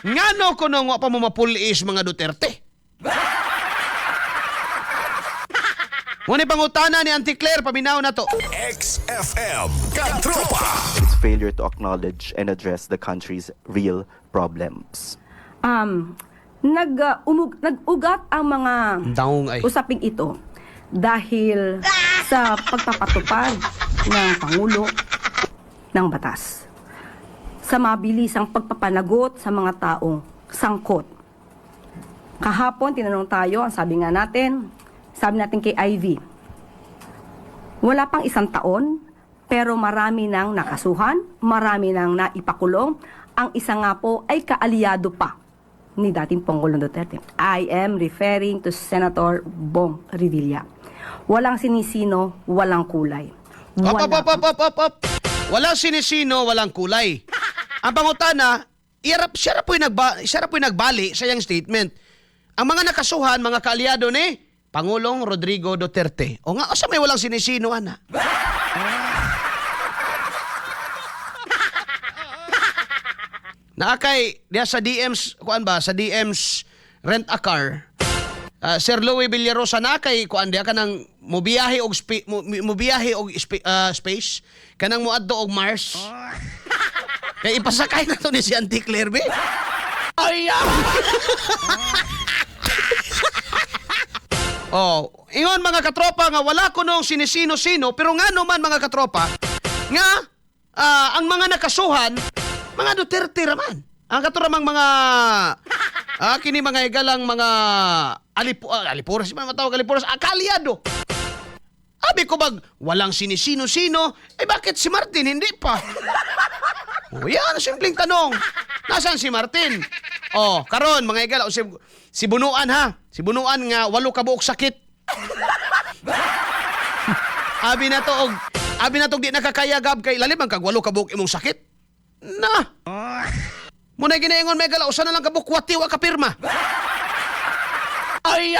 Ngano ko nung pa mo mapulis mga Duterte? Muna pangutana ni Auntie Claire, paminaw na to. XFM Katropa. Its failure to acknowledge and address the country's real problems. Nag-ugat ang mga Daong ay. usaping ito dahil sa pagpapatupad ng Pangulo ng batas. Sa mabilisang pagpapanagot sa mga taong sangkot. Kahapon, tinanong tayo, ang sabi natin kay Ivy, wala pang 1 taon, pero marami nang nakasuhan, marami nang naipakulong. Ang isa nga po ay kaalyado pa ni dating Pangulong Duterte. I am referring to Senator Bong Revilla. Walang sinisino, walang kulay. Op. Walang sinisino, walang kulay. Ang pangutana, siya ra po'y nagbali sa iyang statement. Ang mga nakasuhan, mga kaalyado ni Pangulong Rodrigo Duterte. O nga, asa may walang sinisino, ana? Naakay, diya sa DMs, sa DMs rent a car, Sir Louie Villarosa, naakay, diya ka nang mubiyahe og space, kanang muadto og Mars. Kaya ipasakay na to ni si Auntie Claire, be. Ay, Oh, ingon mga katropa nga wala ko nung sinisino-sino, pero nga naman mga katropa, nga ang mga nakasuhan, mga Duterte raman. Ang katuramang mga kini mga igalang mga alipuras, matawag alipuras, kaalyado. Abi ko bag walang sinisino-sino, bakit si Martin hindi pa? Oh, yan, simpleng tanong. Nasaan si Martin? Oh, karon mga igala, si Bunuan ha. Si Bunuan nga 8 ka buok sakit. Abi na to di nakakayagab kay lalim ang kag 8 ka buok imong sakit. Na. Muna ginaingon may igala, usa na lang ka buok wati wa ka pirma. Ay.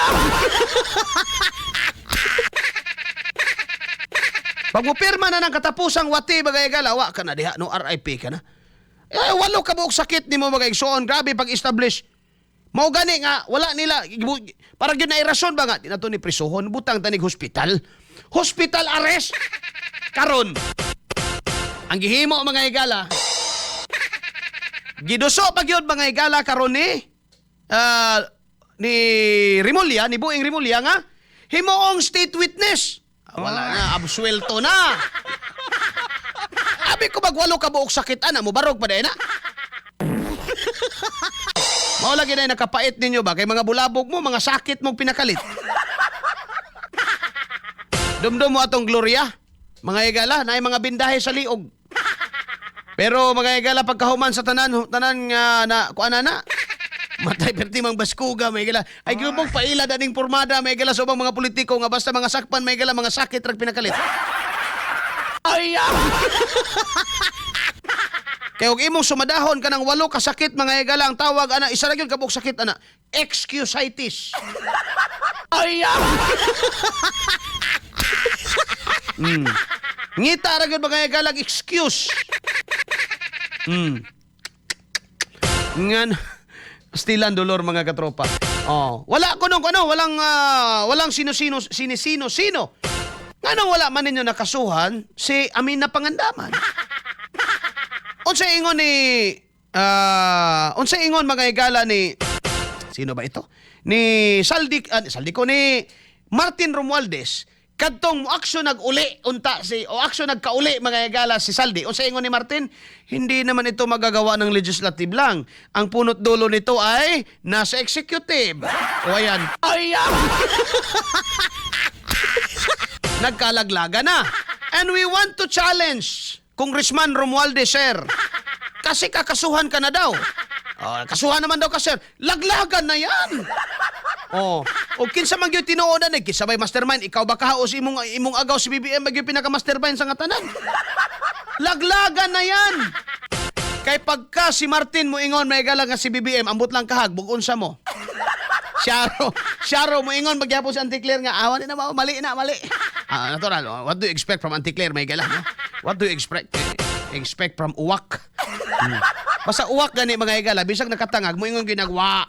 Pag mo pirma na ng katapusang wati bagay igala, wa ka na diha no RIP ka na. 8 ka buok sakit nimo bagay igsoon, grabe pag-establish. Mao gani nga wala nila para gyud na rason ba nga di na to ni prisuhon, butang tanig hospital. Hospital arrest. Karon ang gihimo mga igala, giduso pag yun mga igala karon ni Rimulya, ni Buing Rimulya nga himoong state witness. Wala na, absuelto na. Abi ko bag 8 ka buok sakit ana mo barog pa day na. Mao lagi na nakapait ninyo ba kay mga bulabog mo, mga sakit mong pinakalit. Dumdum mo atong Gloria, mga igala, na mga bindahe sa liog. Pero mga igala pagkahuman sa tanan nga na kuana na. Matay perti mang baskuga, mga igala. Ay gubong paila daning pormada, mga igala sa mga politiko nga basta mga sakpan, mga igala, mga sakit rag pinakalit. Ay! Kaya huwag imong sumadahon ka ng 8 kasakit, mga igala, ang tawag, isa lang yun kabuk sakit, excusitis. Ay! Ngita ra gyud mga igala, excuse. Ngan, stilan dolor mga katropa. Oh, wala ko nung walang sino-sino. Nganong wala man ninyo nakasuhan si Amina Pangandaman. Unsa ingon mga igala ni sino ba ito? Ni Saldi ko ni Martin Romualdez. Kadtong aksyon nag-uli aksyon nagkauli mga igala si Saldi. Unsa ingon ni Martin? Hindi naman ito magagawa ng legislative lang. Ang punot dulo nito ay nasa executive. O ayan. Nagkalaglaga na. And we want to challenge Congressman Romualdez, sir. Kasi kakasuhan ka na daw. Kasuhan naman daw ka, sir. Laglagan na yan. O kinsa man gyud tinuodan kisabay mastermind, ikaw ba kahaos imong agaw si BBM magyo pinaka-mastermind sa ngatanan? Laglagan na yan. Kay pagka si Martin mo ingon may galang nga si BBM, ambot lang kahag, bugon sa mo. Sharo mo ingon magyapon si Auntie Claire nga awan na mali. Natural. What do you expect from Auntie Claire may galang, no? What do you expect from uwak? Basta uwak gani mga higala, bisag nakatangag mo ingon ginag wa.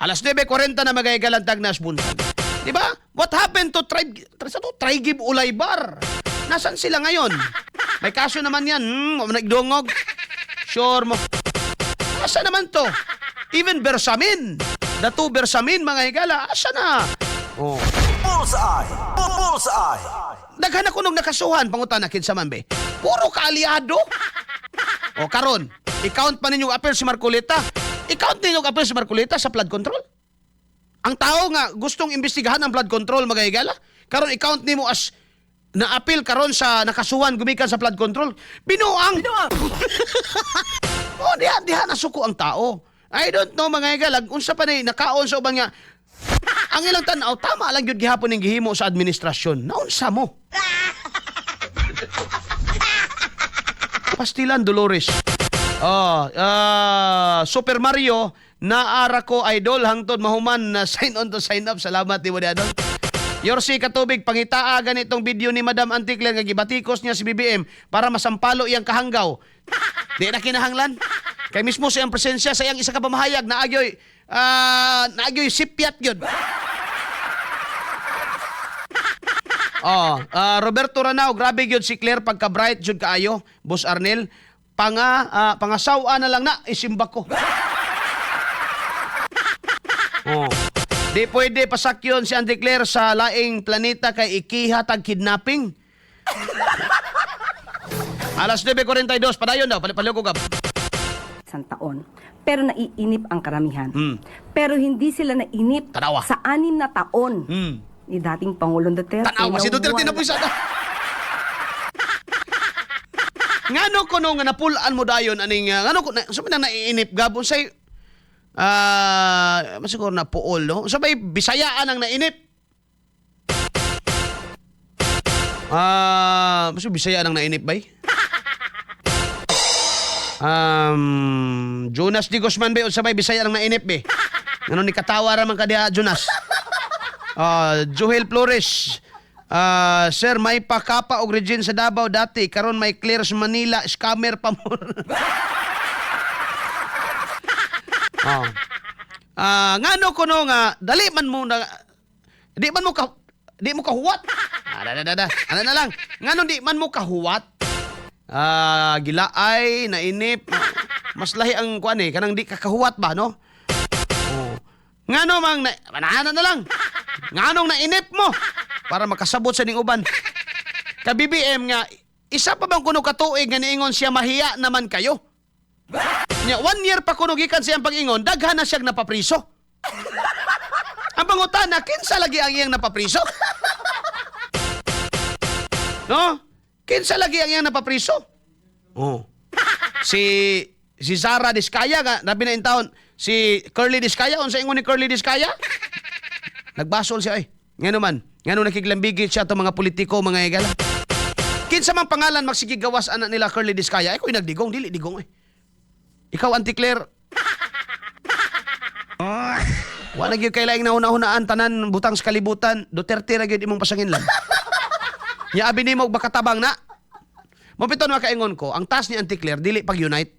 Alas 9:40 na mga higala tagnas buntag. Di ba? What happened to Trigib Ulay Bar? Nasaan sila ngayon? May kaso naman yan. Nagdungog. Sure mo. Asa naman to? Even Bersamin. Dato Bersamin, mga higala. Asa na? Oh. Bullseye! Bullseye! Daghan ako nung nakasuhan, pangutan na kinsa man be. Puro kaalyado. O karon, i-count pa ninyong apel si Marcoleta. I-count ninyong apel si Marcoleta sa flood control. Ang tao nga gustong imbestigahan ang flood control, mga higala. Karon i-count nimo as na-appeal karon sa nakasuhan gumikan sa flood control. Binuang! Oh, diha nasuko ang tao. I don't know, mga higala, unsa pa ni nakaon sa uban nga ang ilang tanaw, tama lang yun gihapon ng gihimo sa administrasyon. Naunsa mo? Pastilan Dolores. Super Mario, naara ko idol hangtod mahuman na sign on to sign up. Salamat, di mo niya doon. Yorsi Katubig, pangitaa ganitong video ni Madam Anticler nga gibatikos niya si BBM para masampalo iyang kahanggaw. Di na kinahanglan. Kay mismo siyang presensya sa iyang isa ka pamahayag na agyoy sipyat yun. Roberto Ranao, grabe yun si Claire pagka-bright jud kaayo, Boss Arnel. Pangasawa na lang na, isimba ko. Di pwede pasakyon si Auntie Claire sa laing planeta kay ikihatag kidnapping. Alas 9:42, padayon daw, palipaliw ko gab. Isang taon. Pero naiinip ang karamihan. Pero hindi sila nainip Tanawa. sa 6 na taon ni dating Pangulong Duterte. Tanawa, si Duterte na po isa na. Ngano ko nung napulaan mo dayon aning ngano ko na naiinip gabon say masiguro na puol no. Sabay Bisayaan ang nainip. Masiguro Bisayaan ang nainip bay. Jonas D. Guzman bay sabay Bisayaan ang nainip be. Ngano ni katawa ra man ka diha Jonas. Joel Flores. Sir, may pakapa og Regine sa Davao dati. Karon may clear sa Manila. Scammer pa mo. Ngano ko no nga, dali man mo na, di mo kahuwat. Ano na lang. Ngano di man mo kahuwat. Gilaay, nainip. Mas lahi ang kuan kanang di ka kahuwat ba, no? Ngano mang, na lang. Nganong nainip mo para makasabot sa ning uban. Ka BBM nga isa pa bang kuno katuig nga niingon siya mahiya naman kayo. Nya 1 year pa kuno gikan siyang pag-ingon daghan na siyang napapriso. Ang pangutana kinsa lagi ang iyang napapriso? No? Kinsa lagi ang iyang napapriso? Si Zara Diskaya nga nabi na intawon si Curly Diskaya unsa ingon ni Curly Diskaya? Nagbasol siya Ngano man, ngano nakiglambigit siya to mga politiko, mga higala. Kinsa man pangalan magsigigawas anak nila Curly Diskaya, ako'y nagdigong, dili digong Ikaw, Auntie Claire. Wala gyud kay laing nauna-hunaan tanan butang sa kalibutan, Duterte ra gyud imong pasanginlan. Nya abi nimo bakatabang na. Mapiton wa kaingon ko, ang task ni Auntie Claire dili pag-unite,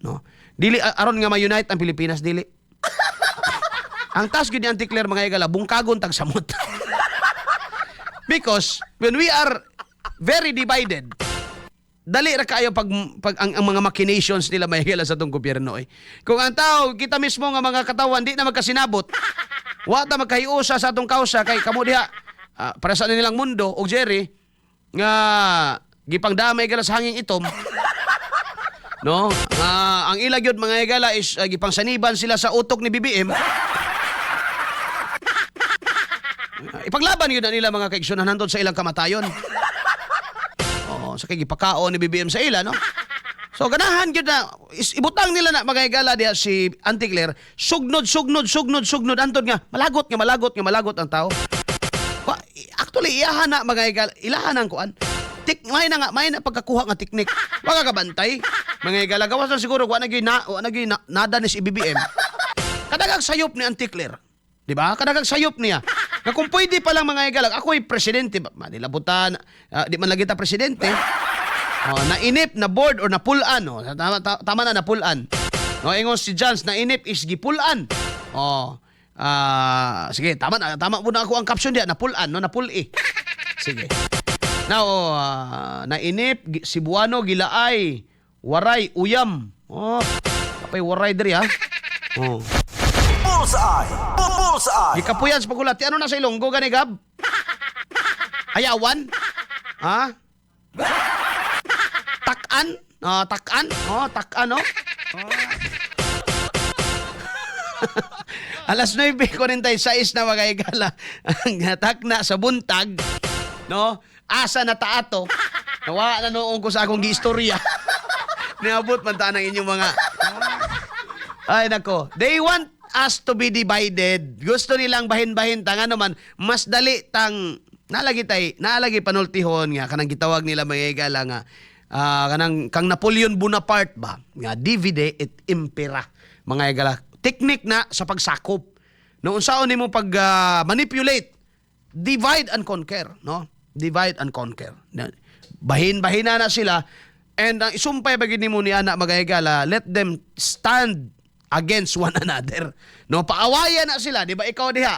no? Dili aron nga ma-unite ang Pilipinas dili. Ang task ni Auntie Claire, mga higala, bungkagon tag samot. Because when we are very divided, dali ra kayo pag ang mga machinations nila may higala sa tong gobyerno Kung ang tao kita mismo nga mga katawan di na magkasinabot, wa ta magkahiusa sa atong kausa kay kamo diha para sa nilang mundo og Jerry nga gipangdamay gala sa hanging itom. No? Ang ila gyud mga higala is gipangsaniban sila sa utok ni BBM. Ipaglaban yun na nila mga kaiksunan nandun sa ilang kamatayon. Sa kagipakao ni BBM sa ila, no? So, ganahan yun na, ibutang nila na mga higala diya si Auntie Claire, sugnod, antod nga, malagot ang tao. Actually, iyahan na mga higala, ilahan ang kuan. May na pagkakuha nga teknik. Wag ka bantay. Mga higala, gawas na siguro, wala nada ni si BBM. Kadagag sayop ni Auntie Claire. Diba? Kadagag sayop niya. Na kung pwede pa lang mga higala, ako'y presidente. Manilabutan, di man lagi ta presidente. nainip, na board or napulan. Tama na, napulan. Ingon si Jans, nainip is gipulan. Sige, tama na. Tama muna ako ang caption diya, napulan, napuli. Sige. Now, nainip, Cebuano, gilaay, waray, uyam. Kapay waray diri, ha? Bullseye! Bullseye! Gikapuyan sa pagulat. Ano na sa Ilonggo, gani, Gab? Ayawan? Ha? Takan? Takan? Takan, no? Alas 9:46 na mga igala. Ang takna sa buntag, no? Asa na taato. Nawa na noong ko sa akong giistorya. Niabot man ta ng inyong mga... Ay, nako. They want us to be divided. Gusto nilang bahin-bahin tang ano man, mas dali tang naalagi panultihon nga kanang gitawag nila mga igala nga kanang kang Napoleon Bonaparte ba nga divide et impera mga igala, teknik na sa pagsakop no, unsaon nimo pag manipulate, divide and conquer, no, divide and conquer. Bahin-bahina na sila, and ang isumpay bagid nimo ni ana mga igala, let them stand against one another, no, paawayan na sila, di ba? Ikaw diha,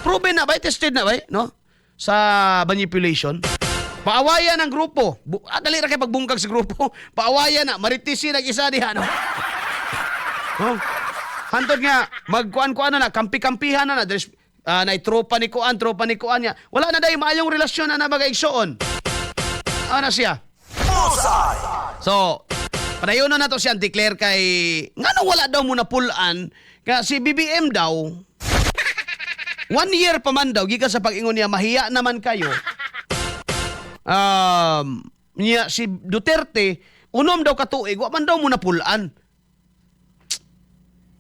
proven na ba, tested na ba, no, sa manipulation. Paawayan ang grupo. Dali ra kay pagbungkag sa grupo. Paawayan na, maritisi nag-isa diha, no. Hantod nga magkuan-kuan na, kampi-kampihan na there's na tropa ni kuan niya. Wala na day maayong relasyon na nabagay-igsoon. Ano siya? Bullseye! So, padayon na to si Auntie Claire kay nganong wala daw mo napulaan ka si BBM daw 1 year pa man daw gikan sa pag-ingon niya mahiya naman kayo. Niya si Duterte unom daw katuig wa man daw mo napulaan.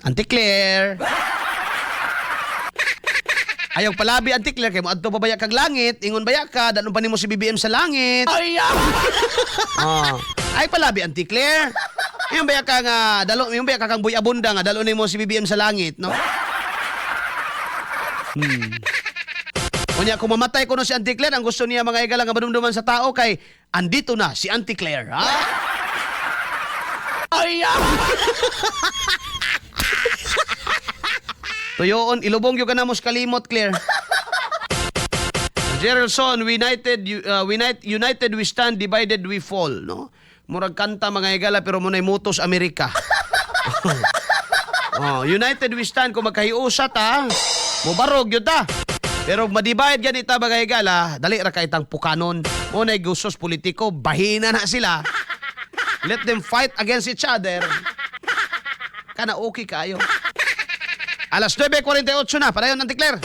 Auntie Claire, ayaw palabi Auntie Claire kay mo adto babaya kag langit, ingon baya ka danon pa nimo si BBM sa langit. Ay palabi Auntie Claire. Yung baya ka nga yung baya ka kang Boy Abunda nga dalo nimo si BBM sa langit, no? Kunya kung mamatay ko no si Auntie Claire, ang gusto niya mga igala nga madumduman sa tao kay andito na si Auntie Claire, ha? Tuyoon, ilubong yung kanamos kalimot, Claire. Geraldson, united we stand, divided we fall, no? Murag kanta mga igala pero munay mutos Amerika. United we stand, kung magkahiusat ha, mubarog yun ta. Pero madivide yan ita mga igala, dali ra ka itang pukanon. Munay gusos politiko, bahina na sila. Let them fight against each other. Kana okay kayo. Alas 9:48 na, padayon Auntie Claire.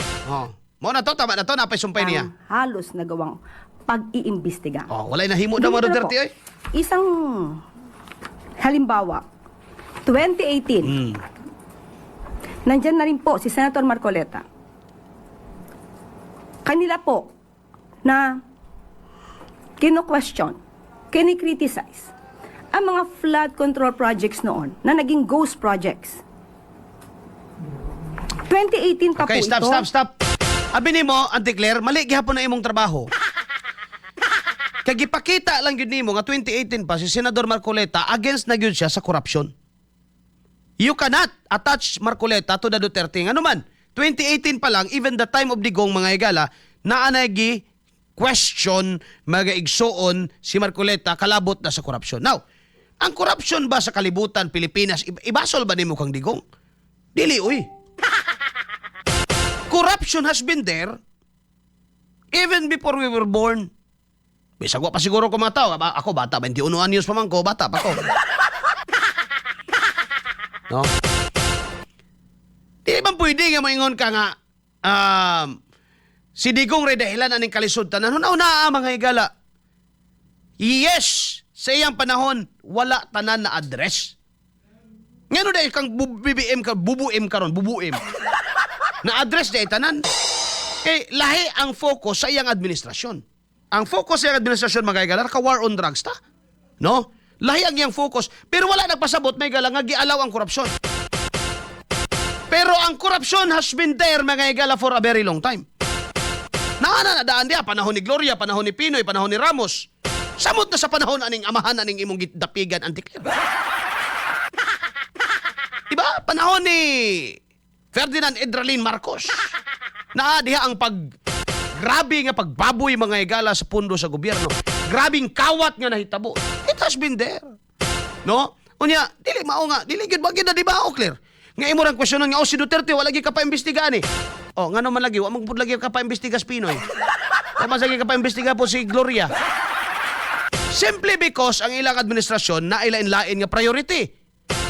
Mo na to, tama na to, napay sumpay niya. Halos nagawang pag-iimbestiga. Walay nahimo daw mo Ganito na Duterte, po. oy. Isang halimbawa, 2018, nandyan na rin po si Senator Marcoleta. Kanila po na kino-question, kini-criticize ang mga flood control projects noon na naging ghost projects. 2018 pa Okay, po ito. stop. Abi nimo, Auntie Claire, mali gihapon na imong trabaho. Kagipakita lang yun nimo nga 2018 pa si Senador Marcoleta against na gyud siya sa corruption. You cannot attach Marcoleta to the Duterte. Ano man, 2018 pa lang, even the time of digong mga igala, naanagi question mga igsoon si Marcoleta kalabot na sa corruption. Now, ang corruption ba sa kalibutan Pilipinas, ibasol ba nimo kang digong? Dili, uy. Corruption has been there even before we were born. Bisag wa pa siguro ko mga tao. Ako bata, 21 anyos pa man ko, bata pa ko. No? Di ba pwede nga maingon ka nga si Digong ray dahilan aning kalisod tanan. Una mga igala. Yes, sa iyang panahon wala tanan na address. Ngano dahil kang BBM ka, bubuim karon, bubuim. Na address dahil tanan. Kay lahi ang focus sa iyang administrasyon. Ang focus sa iyang administrasyon mga igala ka war on drugs ta. No? Lahi ang iyang focus. Pero wala nagpasabot mga igala nga gialaw ang korupsyon. Pero ang korupsyon has been there mga igala for a very long time. Na Ana na daan dia panahon ni Gloria, panahon ni Pinoy, panahon ni Ramos. Samot na sa panahon aning amahan aning imong dapigan Antikler. Diba? Panahon ni Ferdinand Edralin Marcos. Na diha ang grabe nga pagbaboy mga higala sa pundo sa gobyerno. Grabing kawat nga nahitabo. It has been there. No? Unya, dili mao nga, dili gyud bagid na di ba clear? Nga imo rang kwesyonon nga si Duterte wala gyud ka pa imbestigahan eh. Oh, ngano man lagi, wa man pud lagi ka pa imbestigas Pinoy. Wa man lagi ka pa imbestiga po si Gloria. Simply because ang ilang administrasyon na ilain-lain nga priority.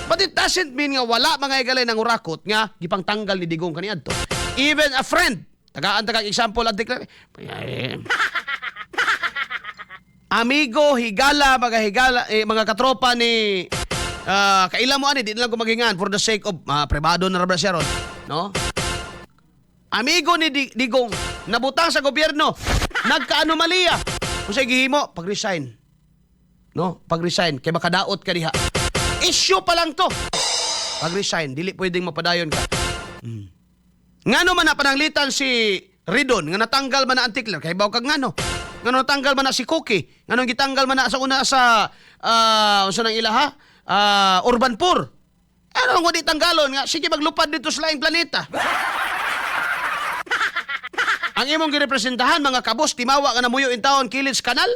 But it doesn't mean nga wala mga higalay ng urakot nga gipang tanggal ni Digong kaniadto. Even a friend, tagaan kag example at declare. Amigo, higala, mga katropa ni kailan mo ani, di na lang ko maghingan for the sake of privado na rabra siya ron. No? Amigo ni Digong, nabutang sa gobyerno, nagka-anomalya. Kung sa gihimo, pag-resign. No? Pag-resign, kaya makadaot ka diha. Issue pa lang to. Pag-resign, dili pwedeng mapadayon ka. Ngano man na pananglitan si Ridon, nga natanggal man na Antikler, kay baw kag ngano. Ngano natanggal man na si Cookie, ngano gitanggal man na sa una sa unsa nang ilaha? Urbanpur. Ano ang di tanggalon nga sige maglupad dito sa laing planeta. Ang imong girepresentahan mga kabos timawa nga namuyo in taon Kilits Canal.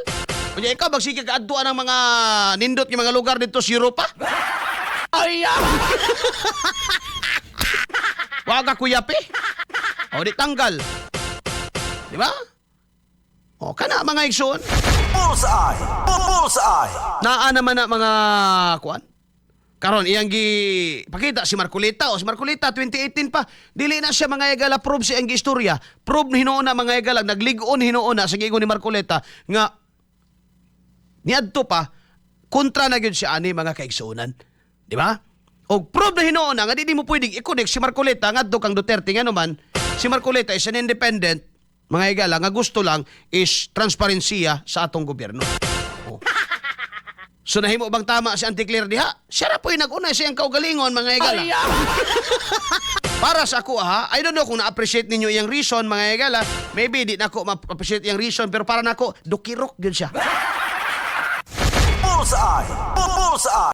Unya ikaw bagsige kaadtuan ang mga nindot nga mga lugar dito sa Europa. Ay. Wag ka kuyapi. O di tanggal. Di ba? O kana mga igsoon. Bullseye! Bullseye! Naa naman na mga kuan. Karon iyang pakita si Marcolita o si Marcolita 2018 pa dili na siya mga higala prove si ang istorya. Prove ni hinuon na mga higala nagligon hinuon na sa giingon ni Marcolita nga niadto pa kontra na gyud siya ani mga kaigsuonan. Di ba? Og prove na hinuon na nga di mo pwedeng i-connect si Marcolita ngadto kang Duterte nga naman si Marcolita is an independent mga higala nga gusto lang is transparensiya sa atong gobyerno. Oh. So nahimo bang tama si Antikler diha? Siya ra po'y nag-una siyang kaugalingon mga higala. Para sa ako I don't know kung na-appreciate ninyo iyang reason mga higala. Maybe di nako ma-appreciate iyang reason pero para nako dukirok gyud siya. Bullseye! Bullseye!